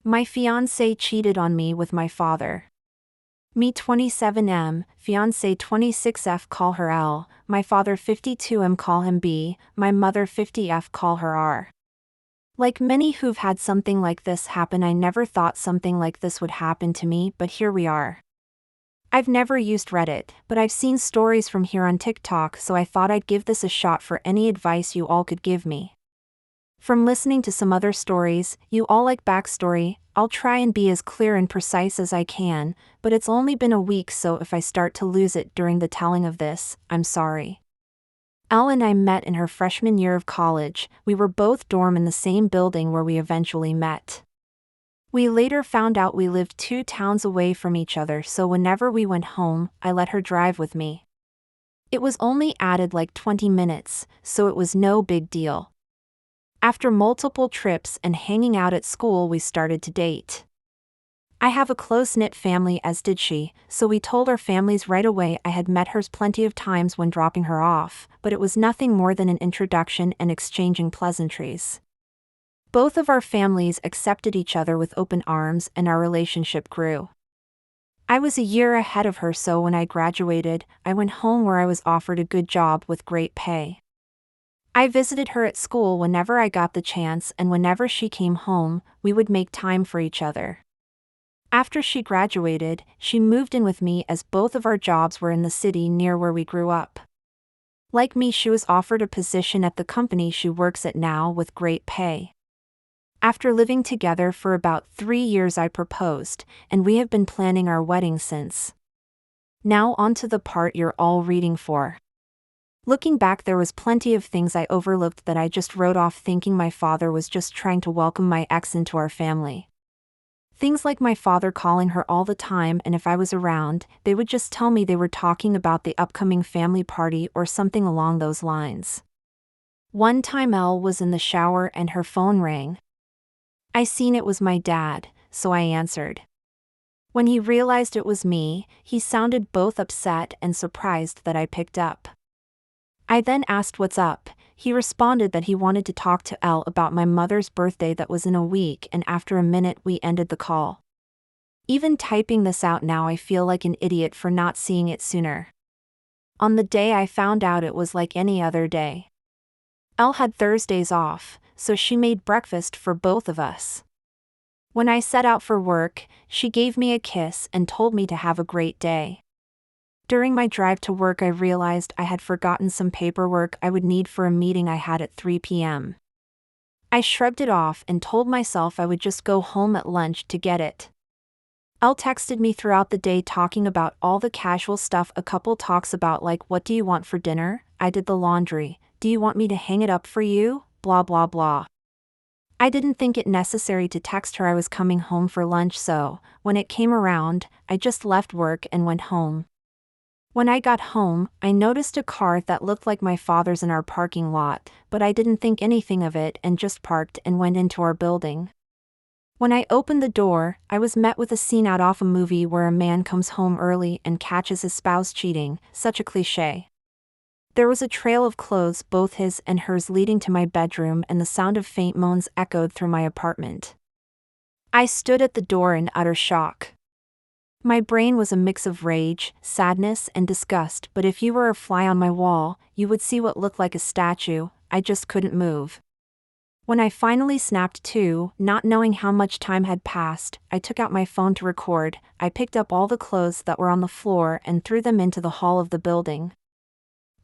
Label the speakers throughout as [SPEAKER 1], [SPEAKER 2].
[SPEAKER 1] My fiancé cheated on me with my father. Me 27M, fiancé 26F, call her L, my father 52M, call him B, my mother 50F, call her R. Like many who've had something like this happen, I never thought something like this would happen to me, but here we are. I've never used Reddit, but I've seen stories from here on TikTok, so I thought I'd give this a shot for any advice you all could give me. From listening to some other stories, you all like backstory. I'll try and be as clear and precise as I can, but it's only been a week, so if I start to lose it during the telling of this, I'm sorry. Elle and I met in her freshman year of college. We were both dorm in the same building where we eventually met. We later found out we lived 2 towns away from each other, so whenever we went home, I let her drive with me. It was only added like 20 minutes, so it was no big deal. After multiple trips and hanging out at school, we started to date. I have a close-knit family, as did she, so we told our families right away. I had met hers plenty of times when dropping her off, but it was nothing more than an introduction and exchanging pleasantries. Both of our families accepted each other with open arms, and our relationship grew. I was a year ahead of her, so when I graduated, I went home where I was offered a good job with great pay. I visited her at school whenever I got the chance, and whenever she came home, we would make time for each other. After she graduated, she moved in with me as both of our jobs were in the city near where we grew up. Like me, she was offered a position at the company she works at now with great pay. After living together for about 3 years, I proposed, and we have been planning our wedding since. Now on to the part you're all reading for. Looking back, there was plenty of things I overlooked that I just wrote off, thinking my father was just trying to welcome my ex into our family. Things like my father calling her all the time, and if I was around, they would just tell me they were talking about the upcoming family party or something along those lines. One time Elle was in the shower and her phone rang. I seen it was my dad, so I answered. When he realized it was me, he sounded both upset and surprised that I picked up. I then asked what's up. He responded that he wanted to talk to Elle about my mother's birthday that was in a week, and after a minute we ended the call. Even typing this out now, I feel like an idiot for not seeing it sooner. On the day I found out, it was like any other day. Elle had Thursdays off, so she made breakfast for both of us. When I set out for work, she gave me a kiss and told me to have a great day. During my drive to work, I realized I had forgotten some paperwork I would need for a meeting I had at 3 p.m. I shrugged it off and told myself I would just go home at lunch to get it. Elle texted me throughout the day talking about all the casual stuff a couple talks about, like, what do you want for dinner? I did the laundry. Do you want me to hang it up for you? Blah blah blah. I didn't think it necessary to text her I was coming home for lunch, so when it came around, I just left work and went home. When I got home, I noticed a car that looked like my father's in our parking lot, but I didn't think anything of it and just parked and went into our building. When I opened the door, I was met with a scene out of a movie where a man comes home early and catches his spouse cheating, such a cliché. There was a trail of clothes, both his and hers, leading to my bedroom, and the sound of faint moans echoed through my apartment. I stood at the door in utter shock. My brain was a mix of rage, sadness, and disgust, but if you were a fly on my wall, you would see what looked like a statue. I just couldn't move. When I finally snapped to, not knowing how much time had passed, I took out my phone to record. I picked up all the clothes that were on the floor and threw them into the hall of the building.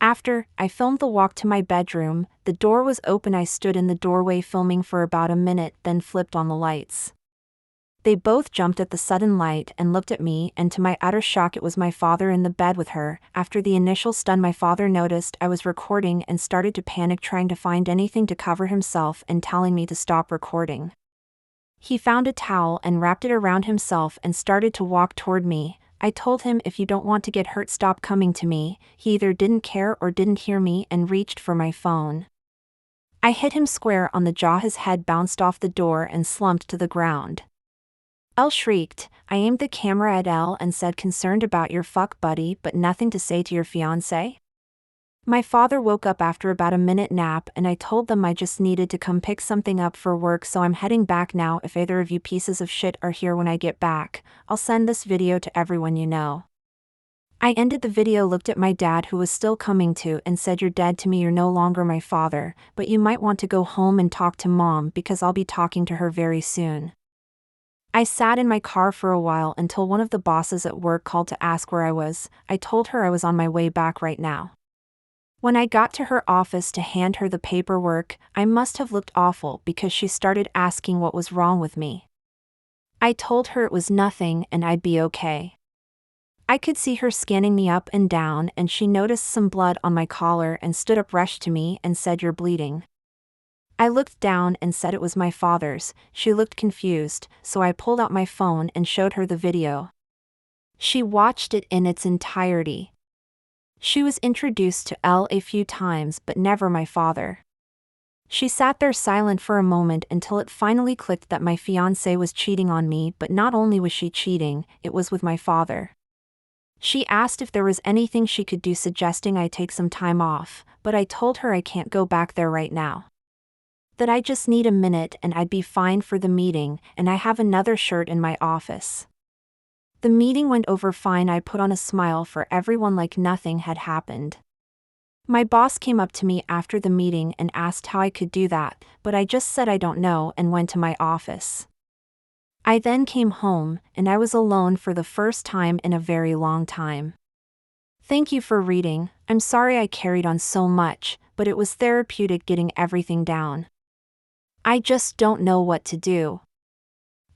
[SPEAKER 1] After, I filmed the walk to my bedroom. The door was open. I stood in the doorway filming for about a minute, then flipped on the lights. They both jumped at the sudden light and looked at me, and to my utter shock, it was my father in the bed with her. After the initial stun, my father noticed I was recording and started to panic, trying to find anything to cover himself and telling me to stop recording. He found a towel and wrapped it around himself and started to walk toward me. I told him, if you don't want to get hurt, stop coming to me. He either didn't care or didn't hear me and reached for my phone. I hit him square on the jaw. His head bounced off the door and slumped to the ground. Elle shrieked. I aimed the camera at Elle and said, concerned about your fuck buddy but nothing to say to your fiancé? My father woke up after about a minute nap and I told them I just needed to come pick something up for work, so I'm heading back now. If either of you pieces of shit are here when I get back, I'll send this video to everyone you know. I ended the video, looked at my dad who was still coming to, and said, "You're dead to me, you're no longer my father, but you might want to go home and talk to mom because I'll be talking to her very soon." I sat in my car for a while until one of the bosses at work called to ask where I was. I told her I was on my way back right now. When I got to her office to hand her the paperwork, I must have looked awful because she started asking what was wrong with me. I told her it was nothing and I'd be okay. I could see her scanning me up and down, and she noticed some blood on my collar and stood up, rushed to me and said, "You're bleeding." I looked down and said it was my father's. She looked confused, so I pulled out my phone and showed her the video. She watched it in its entirety. She was introduced to Elle a few times but never my father. She sat there silent for a moment until it finally clicked that my fiancé was cheating on me, but not only was she cheating, it was with my father. She asked if there was anything she could do, suggesting I take some time off, but I told her I can't go back there right now. That I just need a minute and I'd be fine for the meeting, and I have another shirt in my office. The meeting went over fine. I put on a smile for everyone like nothing had happened. My boss came up to me after the meeting and asked how I could do that, but I just said I don't know and went to my office. I then came home, and I was alone for the first time in a very long time. Thank you for reading. I'm sorry I carried on so much, but it was therapeutic getting everything down. I just don't know what to do.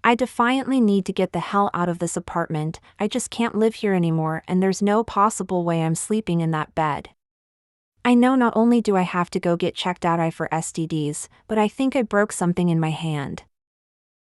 [SPEAKER 1] I defiantly need to get the hell out of this apartment. I just can't live here anymore, and there's no possible way I'm sleeping in that bed. I know not only do I have to go get checked out for STDs, but I think I broke something in my hand.